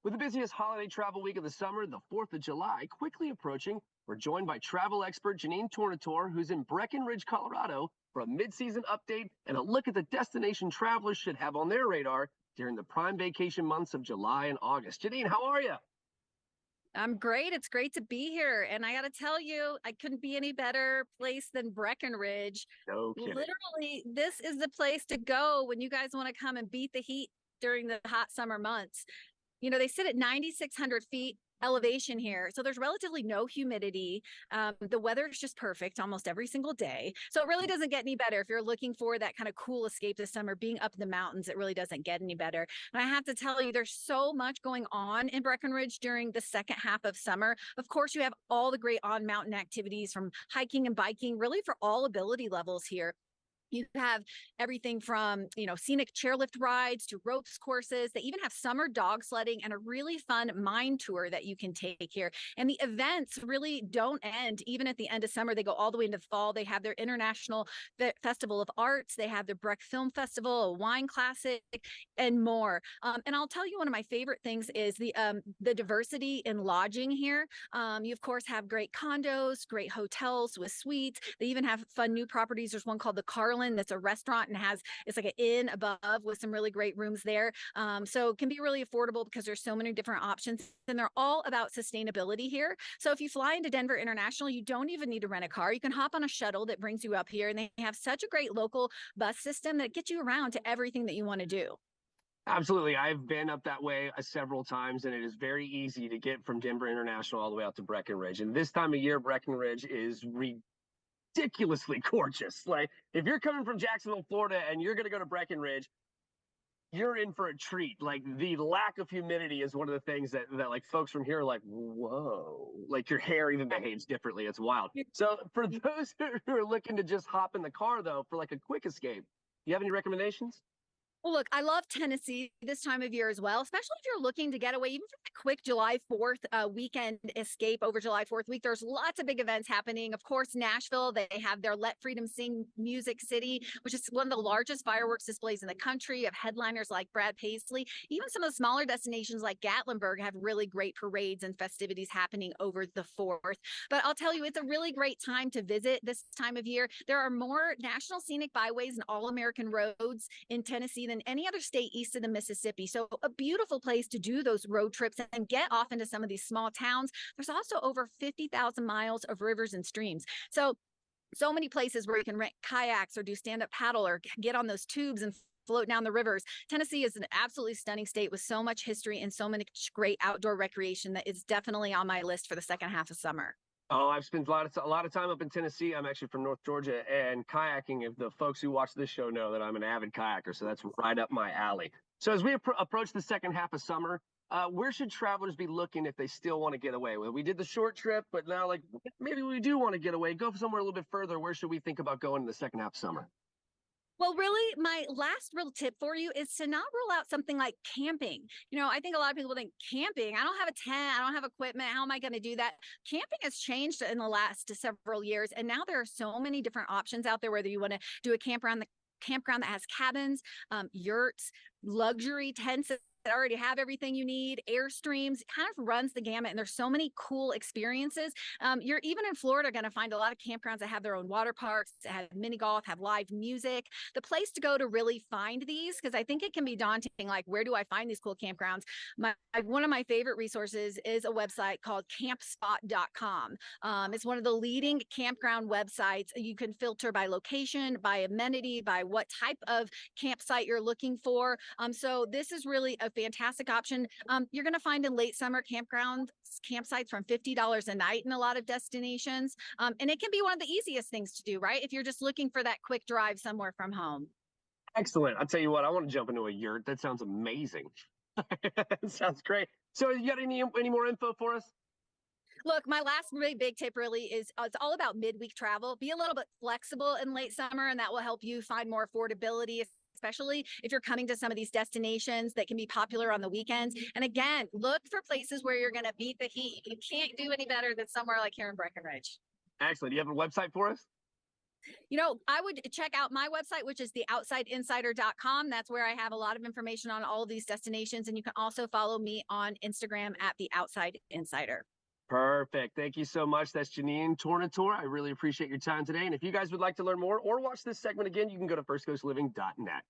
With the busiest holiday travel week of the summer, the 4th of July, quickly approaching, we're joined by travel expert Jeanenne Tornatore, who's in Breckenridge, Colorado, for a mid-season update and a look at the destination travelers should have on their radar during the prime vacation months of July and August. Jeanenne, how are you? I'm great. It's great to be here. And I got to tell you, I couldn't be any better place than Breckenridge. No kidding. Literally, this is the place to go when you guys want to come and beat the heat during the hot summer months. You know, they sit at 9,600 feet elevation here. So there's relatively no humidity. The weather is just perfect almost every single day. So it really doesn't get any better. If you're looking for that kind of cool escape this summer, being up in the mountains, it really doesn't get any better. And I have to tell you, there's so much going on in Breckenridge during the second half of summer. Of course, you have all the great on-mountain activities from hiking and biking, really for all ability levels here. You have everything from, scenic chairlift rides to ropes courses. They even have summer dog sledding and a really fun mine tour that you can take here. And the events really don't end even at the end of summer. They go all the way into fall. They have their International Festival of Arts. They have their Breck Film Festival, a wine classic, and more. And I'll tell you, one of my favorite things is the diversity in lodging here. You, of course, have great condos, great hotels with suites. They even have fun new properties. There's one called the Carlin that's a restaurant and it's like an inn above with some really great rooms there. So it can be really affordable because there's so many different options and they're all about sustainability here. So if you fly into Denver International, you don't even need to rent a car. You can hop on a shuttle that brings you up here, and they have such a great local bus system that gets you around to everything that you want to do. Absolutely. I've been up that way several times, and it is very easy to get from Denver International all the way out to Breckenridge. And this time of year, Breckenridge is ridiculously gorgeous. Like, if you're coming from Jacksonville, Florida, and you're going to go to Breckenridge, you're in for a treat. Like, the lack of humidity is one of the things that like folks from here are like, whoa, like your hair even behaves differently. It's wild. So for those who are looking to just hop in the car, though, for like a quick escape, do you have any recommendations? Well, look, I love Tennessee this time of year as well, especially if you're looking to get away, even for a quick July 4th weekend escape over July 4th week. There's lots of big events happening. Of course, Nashville, they have their Let Freedom Sing Music City, which is one of the largest fireworks displays in the country, of headliners like Brad Paisley. Even some of the smaller destinations like Gatlinburg have really great parades and festivities happening over the 4th. But I'll tell you, it's a really great time to visit this time of year. There are more national scenic byways and all-American roads in Tennessee than any other state east of the Mississippi. So a beautiful place to do those road trips and get off into some of these small towns. There's also over 50,000 miles of rivers and streams. So many places where you can rent kayaks or do stand-up paddle or get on those tubes and float down the rivers. Tennessee is an absolutely stunning state with so much history and so much great outdoor recreation that is definitely on my list for the second half of summer. Oh, I've spent a lot of time up in Tennessee. I'm actually from North Georgia, and kayaking, if the folks who watch this show know that I'm an avid kayaker, so that's right up my alley. So as we approach the second half of summer, where should travelers be looking if they still want to get away? Well, we did the short trip, but now, like, maybe we do want to get away, go somewhere a little bit further. Where should we think about going in the second half of summer? Well, really, my last real tip for you is to not rule out something like camping. I think a lot of people think camping, I don't have a tent, I don't have equipment. How am I going to do that? Camping has changed in the last several years. And now there are so many different options out there, whether you want to do a campground that has cabins, yurts, luxury tents that already have everything you need, Airstreams. It kind of runs the gamut, and there's so many cool experiences. You're even in Florida going to find a lot of campgrounds that have their own water parks, that have mini golf, have live music. The place to go to really find these, because I think it can be daunting, like, where do I find these cool campgrounds? One of my favorite resources is a website called campspot.com. It's one of the leading campground websites. You can filter by location, by amenity, by what type of campsite you're looking for. So this is really a fantastic option. You're going to find in late summer campsites from $50 a night in a lot of destinations. And it can be one of the easiest things to do, right? If you're just looking for that quick drive somewhere from home. Excellent. I'll tell you what, I want to jump into a yurt. That sounds amazing. Sounds great. So you got any more info for us? Look, my last really big tip really is it's all about midweek travel. Be a little bit flexible in late summer, and that will help you find more affordability, especially if you're coming to some of these destinations that can be popular on the weekends. And again, look for places where you're going to beat the heat. You can't do any better than somewhere like here in Breckenridge. Excellent. Do you have a website for us? I would check out my website, which is theoutsideinsider.com. That's where I have a lot of information on all of these destinations. And you can also follow me on Instagram at The Outside Insider. Perfect. Thank you so much. That's Jeanenne Tornatore. I really appreciate your time today. And if you guys would like to learn more or watch this segment again, you can go to firstcoastliving.net.